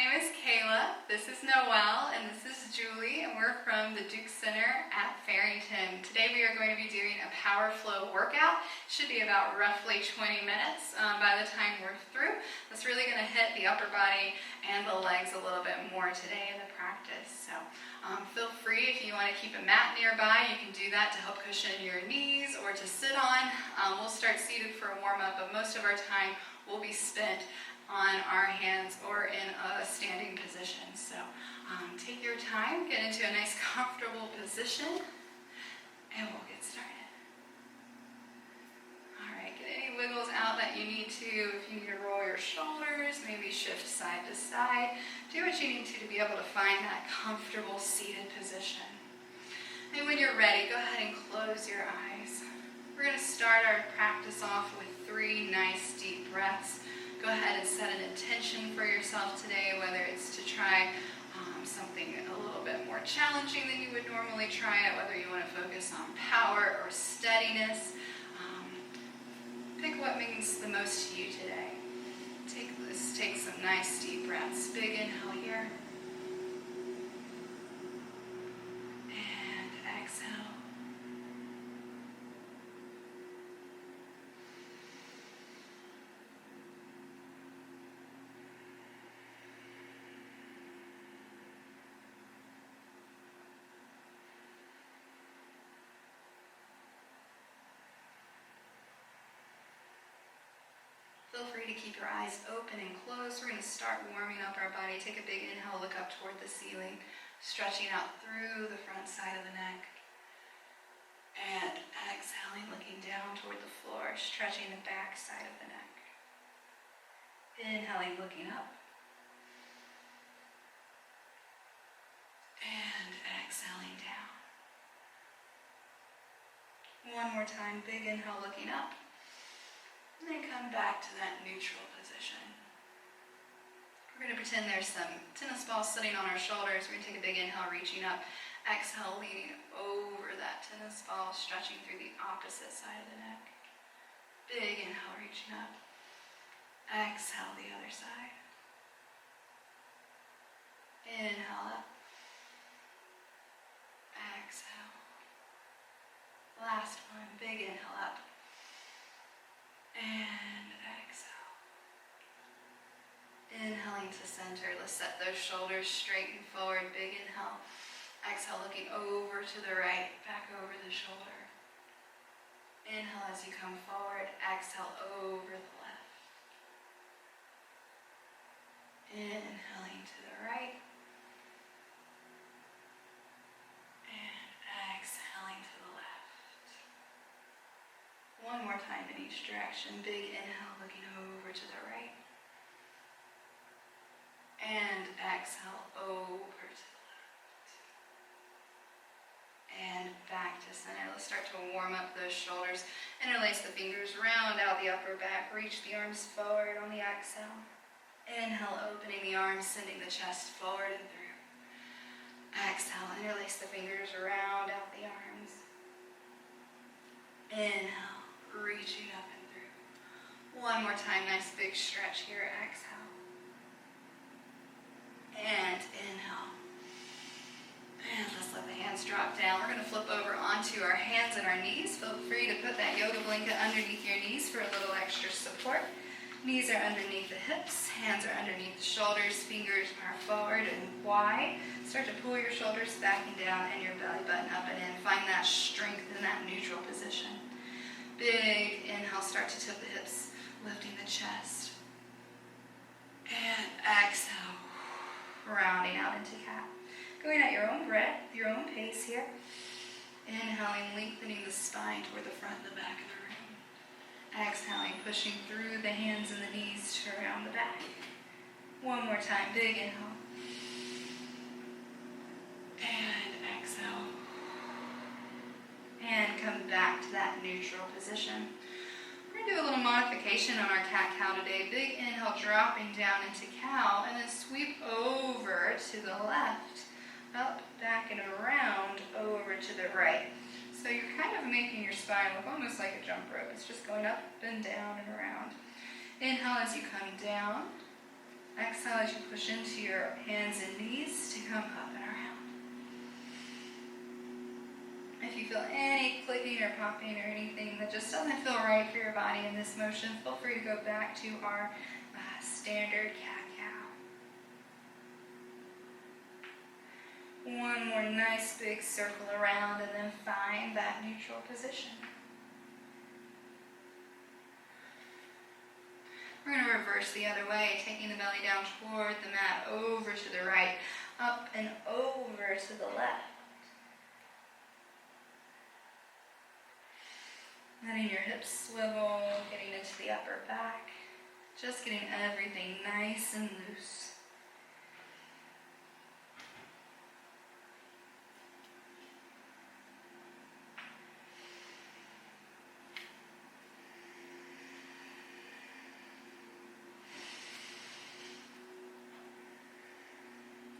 name is Kayla, this is Noelle, and this is Julie, and we're from the Duke Center at Farrington. Today we are going to be doing a power flow workout. It should be about roughly 20 minutes by the time we're through. That's really going to hit the upper body and the legs a little bit more today in the practice. So feel free, if you want to keep a mat nearby, you can do that to help cushion your knees or to sit on. We'll start seated for a warm-up, but most of our time will be spent on our hands or in a standing position. So take your time, get into a nice comfortable position, and we'll get started. Alright, get any wiggles out that you need to. If you need to roll your shoulders, maybe shift side to side. Do what you need to be able to find that comfortable seated position. And when you're ready, go ahead and close your eyes. We're going to start our practice off with 3 nice deep breaths. Go ahead and set an intention for yourself today, whether it's to try something a little bit more challenging than you would normally try it, whether you want to focus on power or steadiness. Pick what means the most to you today. Take some nice deep breaths. Big inhale here. And exhale. Feel free to keep your eyes open and closed. We're going to start warming up our body. Take a big inhale, look up toward the ceiling, stretching out through the front side of the neck. And exhaling, looking down toward the floor, stretching the back side of the neck. Inhaling, looking up. And exhaling down. One more time, big inhale, looking up. And then come back to that neutral position. We're going to pretend there's some tennis balls sitting on our shoulders. We're going to take a big inhale, reaching up. Exhale, leaning over that tennis ball, stretching through the opposite side of the neck. Big inhale, reaching up. Exhale, the other side. Inhale up. Exhale. Last one, big inhale up. And exhale. Inhaling to center. Let's set those shoulders straight and forward. Big inhale. Exhale, looking over to the right, back over the shoulder. Inhale as you come forward. Exhale over the left. Inhaling to the right. And exhaling to the left. One more time in each direction. Big inhale, looking over to the right. And exhale over to the left. And back to center. Let's start to warm up those shoulders. Interlace the fingers, round out the upper back. Reach the arms forward on the exhale. Inhale, opening the arms, sending the chest forward and through. Exhale, interlace the fingers, round out the arms. Inhale. Reaching up and through. One more time, nice big stretch here. Exhale. And inhale. And let's let the hands drop down. We're going to flip over onto our hands and our knees. Feel free to put that yoga blanket underneath your knees for a little extra support. Knees are underneath the hips. Hands are underneath the shoulders. Fingers are forward and wide. Start to pull your shoulders back and down and your belly button up and in. Find that strength in that neutral position. Big inhale, start to tip the hips, lifting the chest. And exhale, rounding out into cat. Going at your own breath, your own pace here. Inhaling, lengthening the spine toward the front and the back of the room. Exhaling, pushing through the hands and the knees to around the back. One more time, big inhale. And exhale. And come back to that neutral position. We're going to do a little modification on our cat-cow today. Big inhale, dropping down into cow, and then sweep over to the left. Up, back, and around, over to the right. So you're kind of making your spine look almost like a jump rope. It's just going up and down and around. Inhale as you come down. Exhale as you push into your hands and knees to come up and around. If you feel any clicking or popping or anything that just doesn't feel right for your body in this motion, feel free to go back to our standard cat-cow. One more nice big circle around and then find that neutral position. We're going to reverse the other way, taking the belly down toward the mat, over to the right, up and over to the left. Letting your hips swivel, getting into the upper back, just getting everything nice and loose.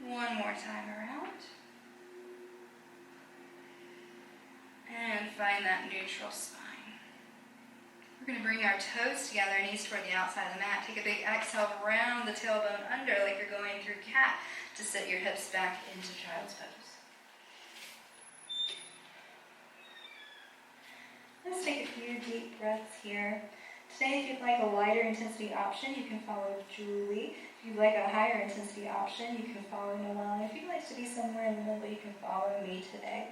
One more time around. And find that neutral spine. We're going to bring our toes together, knees toward the outside of the mat. Take a big exhale, round the tailbone under like you're going through cat to set your hips back into child's pose. Let's take a few deep breaths here. Today, if you'd like a lighter intensity option, you can follow Julie. If you'd like a higher intensity option, you can follow Noelle. If you'd like to be somewhere in the middle, you can follow me today.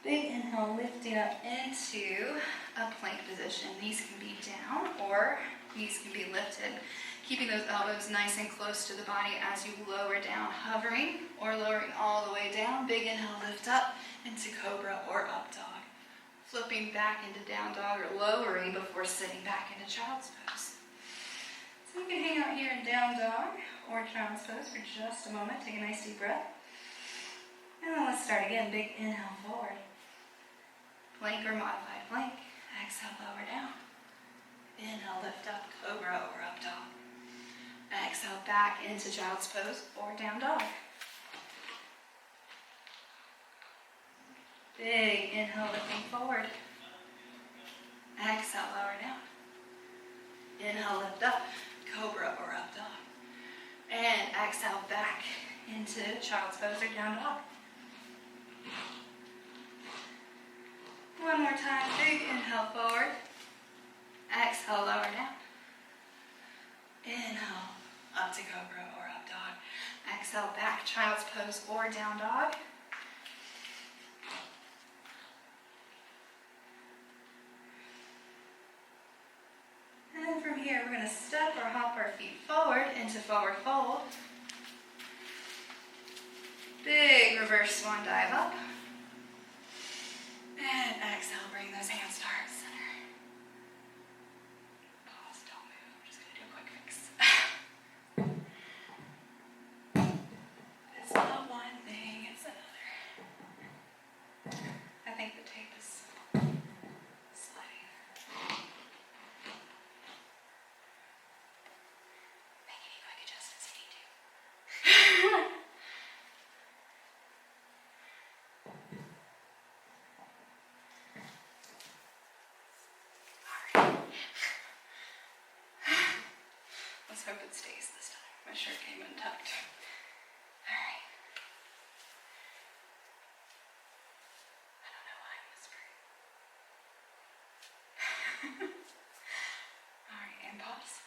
Big inhale, lifting up into a plank position. Knees can be down or knees can be lifted. Keeping those elbows nice and close to the body as you lower down, hovering or lowering all the way down. Big inhale, lift up into cobra or up dog. Flipping back into down dog or lowering before sitting back into child's pose. So you can hang out here in down dog or child's pose for just a moment. Take a nice deep breath. And then let's start again. Big inhale forward. Plank or modified plank. Exhale, lower down. Inhale, lift up, cobra or up dog. Exhale, back into child's pose or down dog. Big inhale, lifting forward. Exhale, lower down. Inhale, lift up, cobra or up dog. And exhale, back into child's pose or down dog. One more time, big inhale forward. Exhale, lower down. Inhale, up to cobra or up dog. Exhale, back, child's pose or down dog. And then from here, we're going to step or hop our feet forward into forward fold. Big reverse swan dive up. And exhale, bring those hands to heart center. Pause, don't move. I'm just going to do a quick fix. It's not one thing, it's another. I think the tape is sliding. Make any quick adjustments you need to. Let's hope it stays this time. My shirt came untucked. All right. I don't know why I'm whispering. All right, and pause.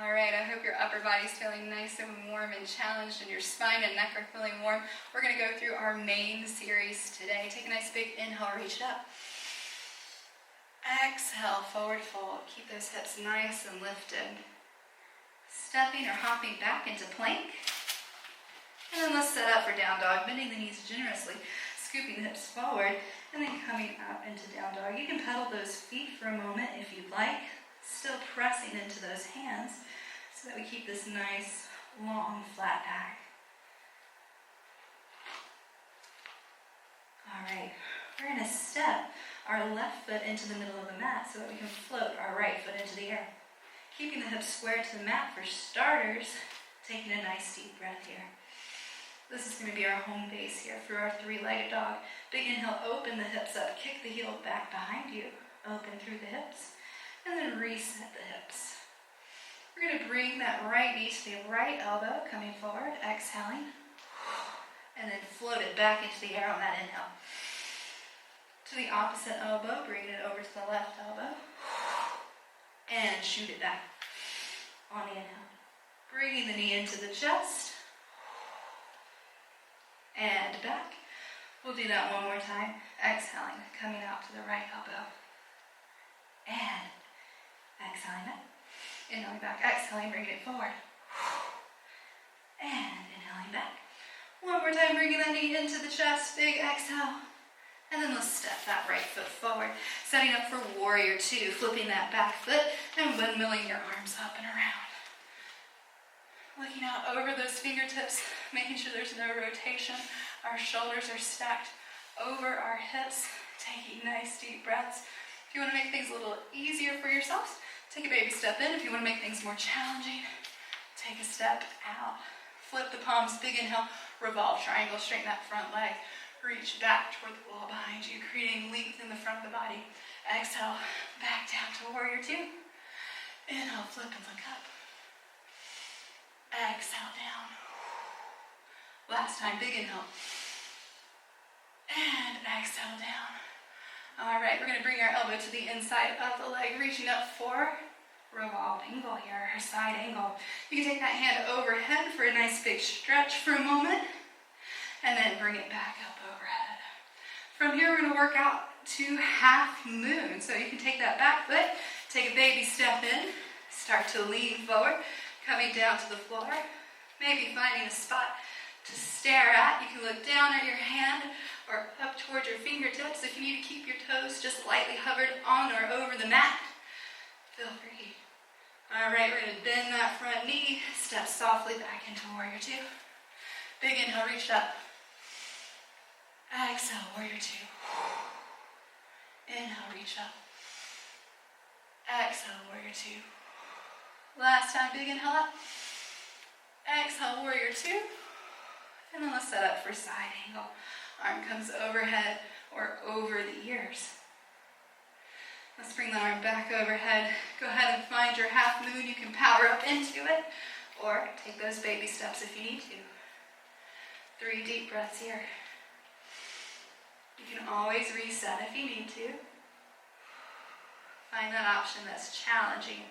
All right, I hope your upper body's feeling nice and warm and challenged and your spine and neck are feeling warm. We're going to go through our main series today. Take a nice big inhale, reach it up. Exhale, forward fold. Keep those hips nice and lifted. Stepping or hopping back into plank. And then let's set up for down dog, bending the knees generously, scooping the hips forward, and then coming up into down dog. You can pedal those feet for a moment if you'd like, still pressing into those hands so that we keep this nice, long, flat back. All right, we're going to step our left foot into the middle of the mat so that we can float our right foot into the air. Keeping the hips square to the mat for starters, taking a nice deep breath here. This is going to be our home base here for our three-legged dog. Big inhale, open the hips up, kick the heel back behind you, open through the hips, and then reset the hips. We're going to bring that right knee to the right elbow, coming forward, exhaling, and then float it back into the air on that inhale. To the opposite elbow, bring it over to the left elbow, and shoot it back on the inhale. Bringing the knee into the chest, and back. We'll do that one more time. Exhaling, coming out to the right elbow, and exhaling back. Inhaling back, exhaling, bringing it forward, and inhaling back. One more time, bringing that knee into the chest, big exhale. And then let's step that right foot forward, setting up for warrior two, flipping that back foot and windmilling your arms up and around. Looking out over those fingertips, making sure there's no rotation. Our shoulders are stacked over our hips, taking nice deep breaths. If you want to make things a little easier for yourselves, take a baby step in. If you want to make things more challenging, take a step out. Flip the palms, big inhale, revolve, triangle, straighten that front leg. Reach back toward the wall behind you, creating length in the front of the body. Exhale, back down to warrior two. Inhale, flip and look up. Exhale down. Last time, big inhale. And exhale down. All right, we're going to bring our elbow to the inside of the leg, reaching up for revolved angle here, or side angle. You can take that hand overhead for a nice big stretch for a moment, and then bring it back up overhead. From here, we're going to work out to half moon. So you can take that back foot, take a baby step in, start to lean forward, coming down to the floor, maybe finding a spot to stare at. You can look down at your hand or up towards your fingertips. If you need to keep your toes just lightly hovered on or over the mat, feel free. All right, we're going to bend that front knee, step softly back into warrior two. Big inhale, reach up. Exhale, warrior two. Inhale, reach up. Exhale, warrior two. Last time, big inhale up. Exhale, warrior two. And then let's set up for side angle. Arm comes overhead or over the ears. Let's bring the arm back overhead. Go ahead and find your half moon. You can power up into it or take those baby steps if you need to. 3 deep breaths here. You can always reset if you need to. Find that option that's challenging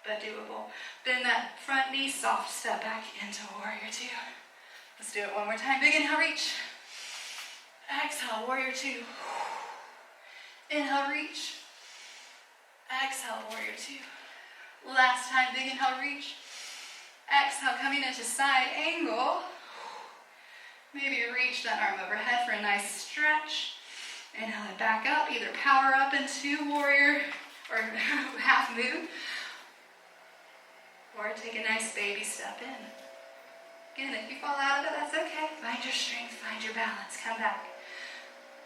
but doable. Bend that front knee, soft step back into warrior two. Let's do it one more time. Big inhale, reach. Exhale, warrior two. Inhale, reach. Exhale, warrior two. Last time, big inhale, reach. Exhale, coming into side angle. Maybe reach that arm overhead for a nice stretch. Inhale it back up. Either power up into warrior or half moon, or take a nice baby step in. Again, if you fall out of it, that's okay. Find your strength, find your balance. Come back.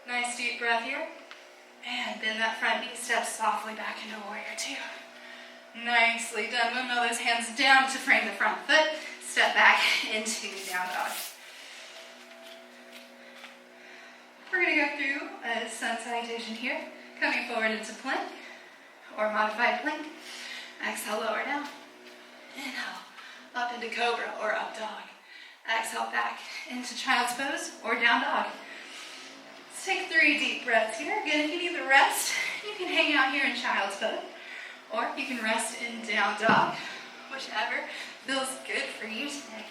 Nice deep breath here. And bend that front knee, step softly back into warrior two. Nicely done. Windmill those hands down to frame the front foot. Step back into down dog. We're going to go through a sun salutation here. Coming forward into plank or modified plank. Exhale, lower down. Inhale, up into cobra or up dog. Exhale, back into child's pose or down dog. Let's take 3 deep breaths here. Again, if you need the rest, you can hang out here in child's pose, or you can rest in down dog, whichever feels good for you today.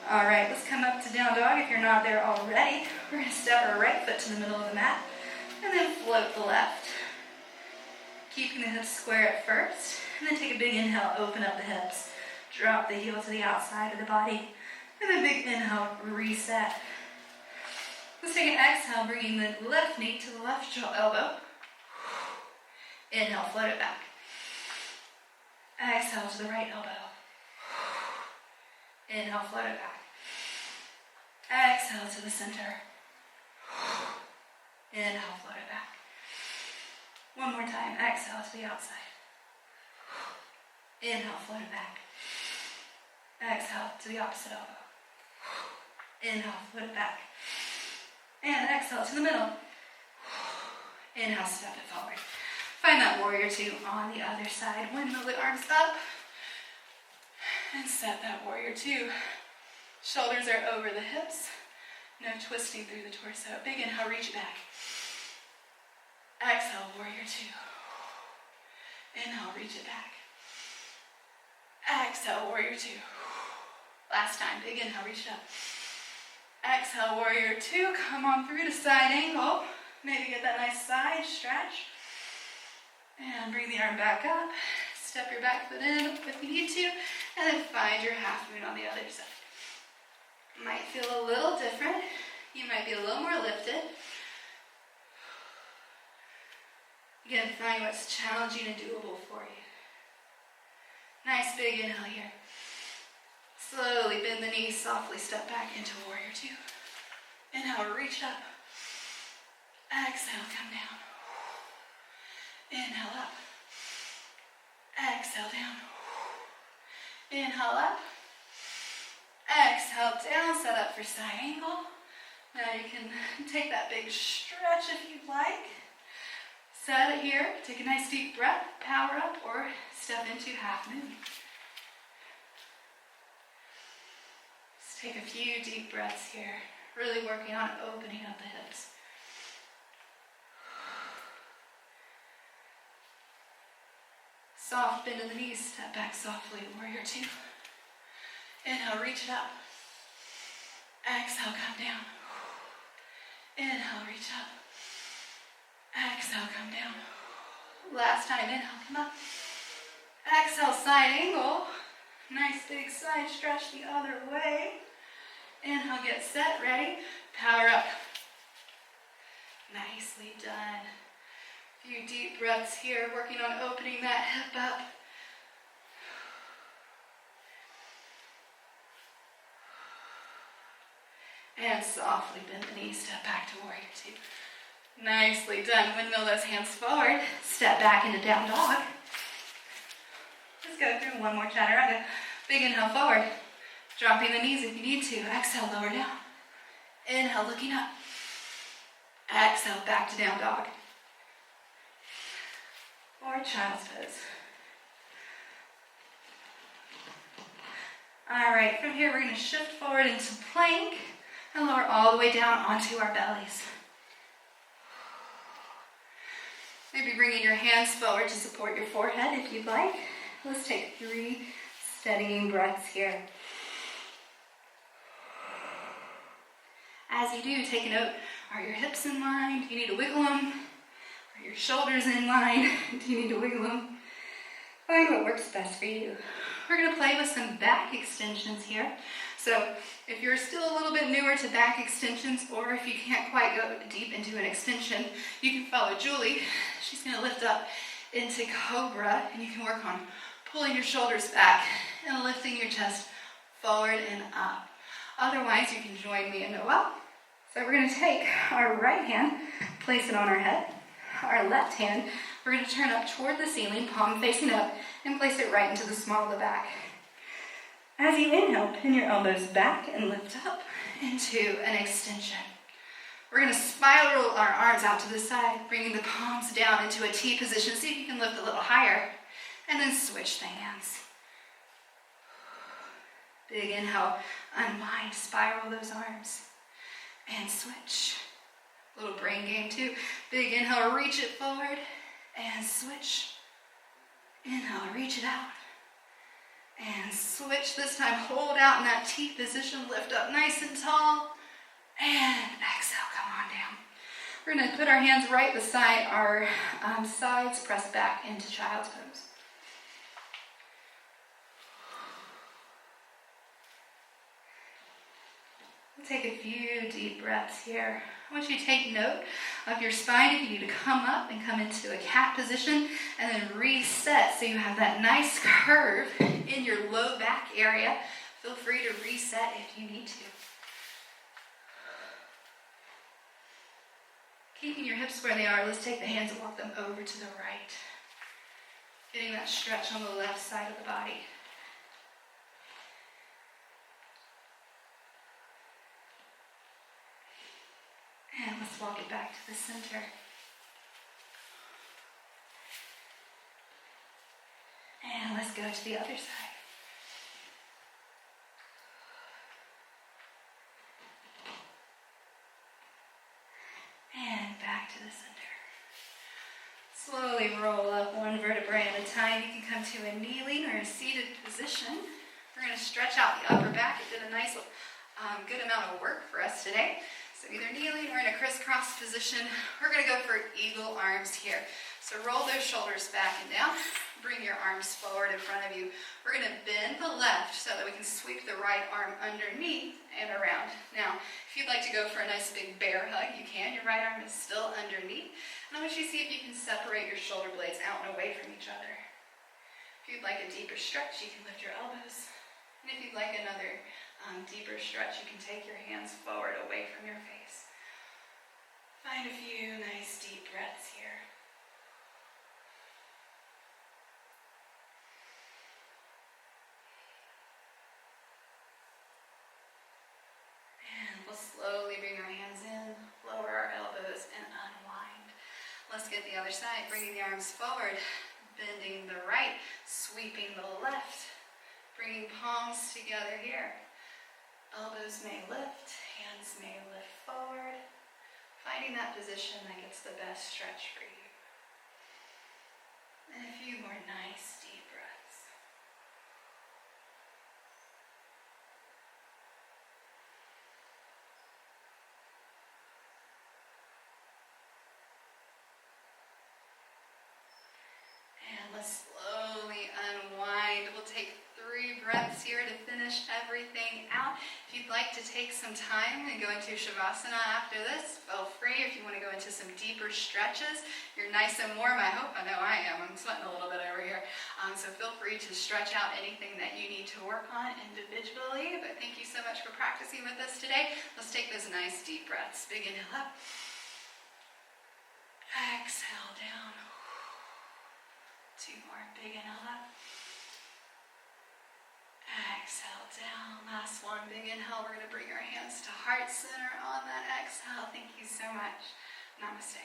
All right, let's come up to down dog if you're not there already. We're going to step our right foot to the middle of the mat and then float the left. Keeping the hips square at first, and then take a big inhale, open up the hips. Drop the heel to the outside of the body, and then big inhale, reset. Let's take an exhale, bringing the left knee to the left elbow. Inhale, float it back. Exhale to the right elbow. Inhale, float it back. Exhale to the center. Inhale, float it back. One more time. Exhale to the outside. Inhale, float it back. Exhale to the opposite elbow. Inhale, float it back. And exhale to the middle. Inhale, step it forward. Find that warrior two on the other side. Windmill the arms up and set that warrior two. Shoulders are over the hips. No twisting through the torso. Big inhale, reach it back. Exhale, warrior two. Inhale, reach it back. Exhale, warrior two. Last time, big inhale, reach it up. Exhale, warrior two. Come on through to side angle. Maybe get that nice side stretch. And bring the arm back up. Step your back foot in if you need to. And then find your half moon on the other side. Might feel a little different. You might be a little more lifted. Again, find what's challenging and doable for you. Nice big inhale here. Slowly bend the knees, softly step back into warrior two. Inhale, reach up. Exhale, come down. Inhale up. Exhale down. Inhale up. Exhale down, set up for side angle. Now you can take that big stretch if you'd like. Set it here, take a nice deep breath, power up, or step into half moon. Just take a few deep breaths here, really working on opening up the hips. Soft bend in the knees, step back softly, warrior two. Inhale, reach it up. Exhale, come down. Inhale, reach up. Exhale, come down. Last time, inhale, come up. Exhale, side angle. Nice big side stretch the other way. Inhale, get set, ready. Power up. Nicely done. A few deep breaths here, working on opening that hip up. And softly bend the knees, step back to warrior two. Nicely done. Windmill those hands forward. Step back into down dog. Let's go through one more chaturanga. Big inhale forward. Dropping the knees if you need to. Exhale, lower down. Inhale, looking up. Exhale, back to down dog. Or child's pose. All right, from here we're going to shift forward into plank and lower all the way down onto our bellies. Maybe bringing your hands forward to support your forehead if you'd like. Let's take 3 steadying breaths here. As you do, take a note. Are your hips in line? Do you need to wiggle them? Are your shoulders in line? Do you need to wiggle them? Find what works best for you. We're going to play with some back extensions here. So if you're still a little bit newer to back extensions, or if you can't quite go deep into an extension, you can follow Julie. She's going to lift up into cobra, and you can work on pulling your shoulders back and lifting your chest forward and up. Otherwise, you can join me in Noel. So we're going to take our right hand, place it on our head. Our left hand, we're going to turn up toward the ceiling, palm facing up, and place it right into the small of the back. As you inhale, pin your elbows back and lift up into an extension. We're going to spiral our arms out to the side, bringing the palms down into a T position. See if you can lift a little higher, and then switch the hands. Big inhale, unwind, spiral those arms, and switch. Little brain game too. Big inhale, reach it forward, and switch. Inhale, reach it out. And switch this time. Hold out in that T position. Lift up nice and tall. And exhale, come on down. We're going to put our hands right beside our sides. Press back into child's pose. We'll take a few deep breaths here. I want you to take note of your spine if you need to come up and come into a cat position and then reset so you have that nice curve in your low back area. Feel free to reset if you need to. Keeping your hips where they are, let's take the hands and walk them over to the right. Getting that stretch on the left side of the body. And let's walk it back to the center. And let's go to the other side. And back to the center. Slowly roll up one vertebrae at a time. You can come to a kneeling or a seated position. We're going to stretch out the upper back. It did a nice good amount of work for us today. So either kneeling or in a crisscross position. We're going to go for eagle arms here. So roll those shoulders back and down. Bring your arms forward in front of you. We're going to bend the left so that we can sweep the right arm underneath and around. Now, if you'd like to go for a nice big bear hug, you can. Your right arm is still underneath. And I want you to see if you can separate your shoulder blades out and away from each other. If you'd like a deeper stretch, you can lift your elbows. And if you'd like another deeper stretch, you can take your hands forward away from your face. Find a few nice deep breaths here. And we'll slowly bring our hands in, lower our elbows, and unwind. Let's get the other side, bringing the arms forward, bending the right, sweeping the left, bringing palms together here. Elbows may lift, hands may lift forward, finding that position that gets the best stretch for you. And a few more nice deep breaths. And let's slowly unwind. We'll take 3 breaths here to finish everything out. If you'd like to take some time and go into Shavasana after this, feel free. If you want to go into some deeper stretches, you're nice and warm. I hope. I know I am. I'm sweating a little bit over here. So feel free to stretch out anything that you need to work on individually. But thank you so much for practicing with us today. Let's take those nice deep breaths. Big inhale up. Exhale down. 2 more. Big inhale up. Exhale down. Last one. Big inhale. We're going to bring our hands to heart center on that exhale. Thank you so much. Namaste.